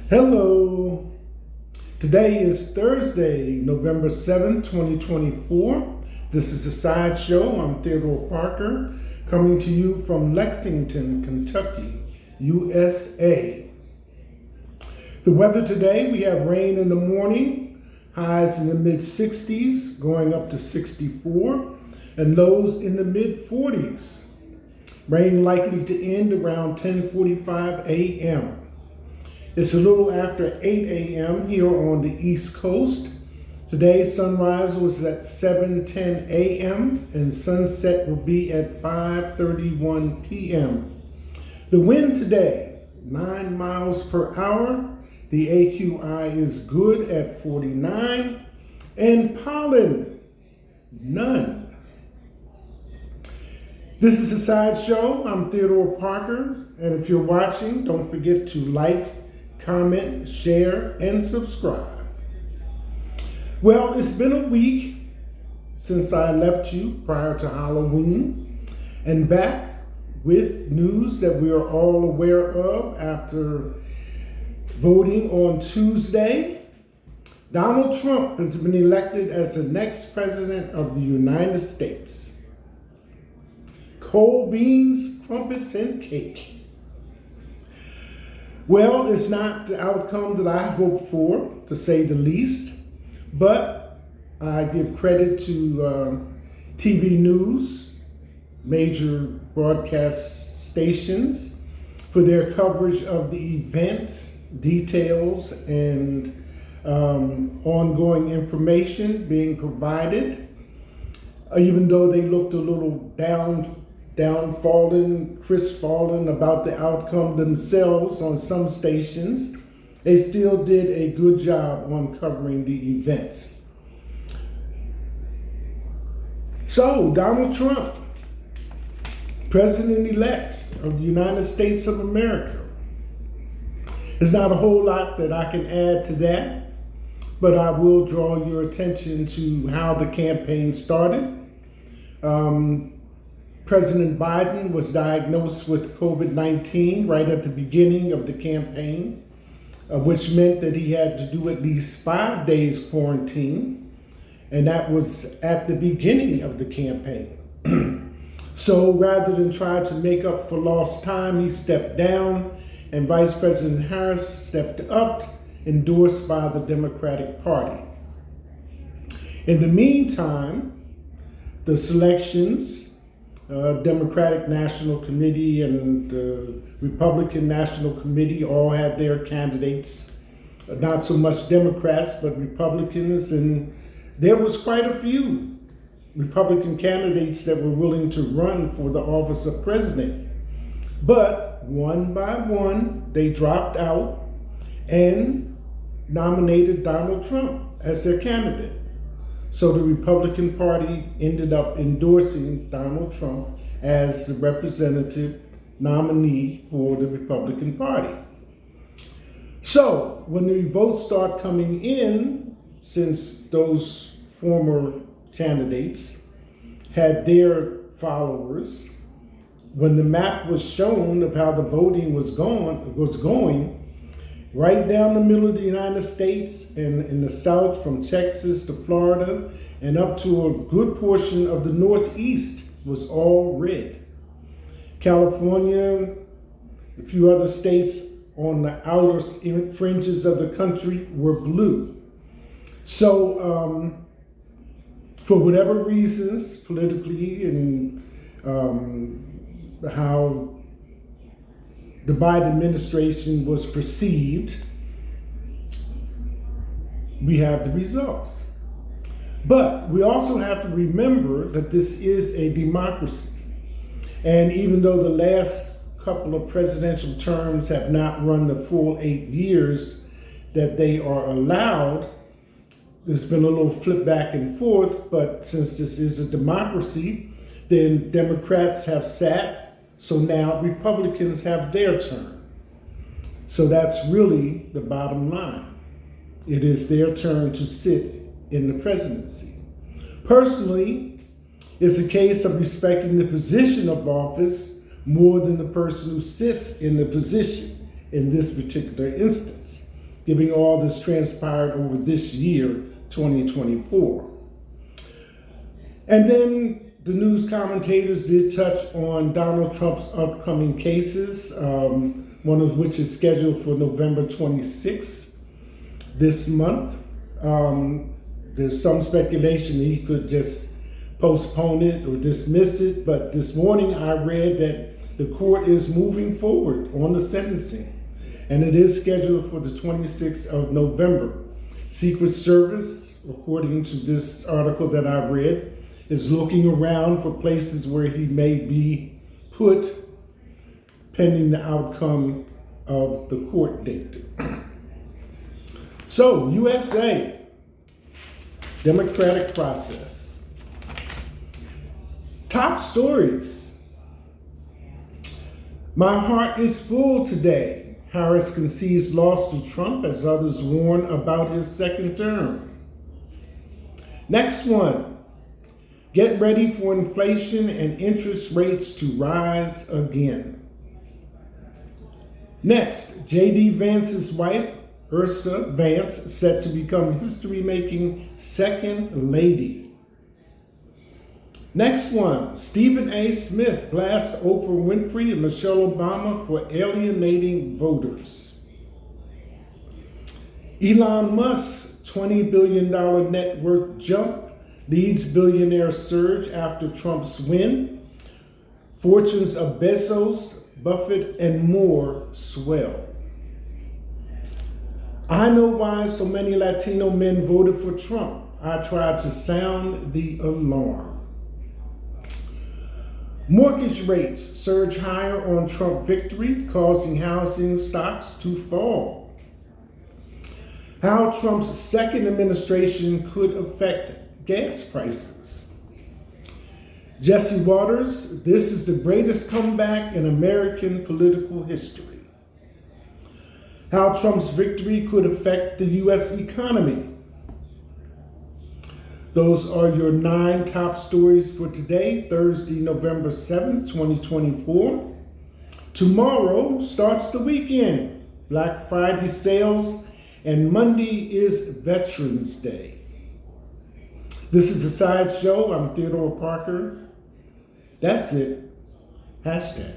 Hello. Today is Thursday, November 7th, 2024. This is a sideshow. I'm Theodore Parker, coming to you from Lexington, Kentucky, USA. The weather today, we have rain in the morning, highs in the mid-60s, going up to 64, and lows in the mid-40s. Rain likely to end around 10:45 a.m. It's a little after 8 a.m. here on the East Coast. Today's sunrise was at 7:10 a.m. and sunset will be at 5:31 p.m. The wind today, 9 miles per hour. The AQI is good at 49. And pollen, none. This is a sideshow. I'm Theodore Parker. And if you're watching, don't forget to like, comment, share, and subscribe. Well, it's been a week since I left you prior to Halloween, and back with news that we are all aware of after voting on Tuesday. Donald Trump has been elected as the next president of the United States. Cold beans, crumpets, and cake. Well, it's not the outcome that I hoped for, to say the least, but I give credit to TV news, major broadcast stations, for their coverage of the event, details, and ongoing information being provided, even though they looked a little downtrodden, crestfallen about the outcome themselves on some stations, they still did a good job on covering the events. So, Donald Trump, President-elect of the United States of America. There's not a whole lot that I can add to that, but I will draw your attention to how the campaign started. President Biden was diagnosed with COVID-19 right at the beginning of the campaign, which meant that he had to do at least 5 days quarantine, and that was at the beginning of the campaign. So rather than try to make up for lost time, he stepped down, and Vice President Harris stepped up, endorsed by the Democratic Party. In the meantime, the selections, Democratic National Committee and Republican National Committee all had their candidates, not so much Democrats, but Republicans, and there was quite a few Republican candidates that were willing to run for the office of president. But one by one, they dropped out and nominated Donald Trump as their candidate. So the Republican Party ended up endorsing Donald Trump as the representative nominee for the Republican Party. So when the votes start coming in, since those former candidates had their followers, when the map was shown of how the voting was going, right down the middle of the United States and in the South, from Texas to Florida, and up to a good portion of the Northeast was all red. California, a few other states on the outer fringes of the country were blue. So for whatever reasons, politically and how the Biden administration was perceived, we have the results. But we also have to remember that this is a democracy. And even though the last couple of presidential terms have not run the full 8 years that they are allowed, there's been a little flip back and forth, but since this is a democracy, then Democrats have sat, so now Republicans have their turn. So that's really the bottom line. It is their turn to sit in the presidency. Personally, it's a case of respecting the position of office more than the person who sits in the position in this particular instance. given all this transpired over this year, 2024. And then the news commentators did touch on Donald Trump's upcoming cases, one of which is scheduled for November 26th this month. There's some speculation that he could just postpone it or dismiss it, but this morning I read that the court is moving forward on the sentencing, and it is scheduled for the 26th of November. Secret Service, according to this article that I read, is looking around for places where he may be put pending the outcome of the court date. So, USA, democratic process. Top stories. My heart is full today. Harris concedes loss to Trump as others warn about his second term. Next one. Get ready for inflation and interest rates to rise again. Next, J.D. Vance's wife, Ursa Vance, set to become history-making second lady. Next one, Stephen A. Smith blasts Oprah Winfrey and Michelle Obama for alienating voters. Elon Musk's $20 billion net worth jump leads billionaire surge after Trump's win. Fortunes of Bezos, Buffett, and more swell. I know why so many Latino men voted for Trump. I tried to sound the alarm. Mortgage rates surge higher on Trump victory, causing housing stocks to fall. How Trump's second administration could affect gas prices. Jesse Waters, this is the greatest comeback in American political history. How Trump's victory could affect the U.S. economy. Those are your 9 top stories for today, Thursday, November 7th, 2024. Tomorrow starts the weekend, Black Friday sales, and Monday is Veterans Day. This is The Side Show. I'm Theodore Parker. That's it. Hashtag.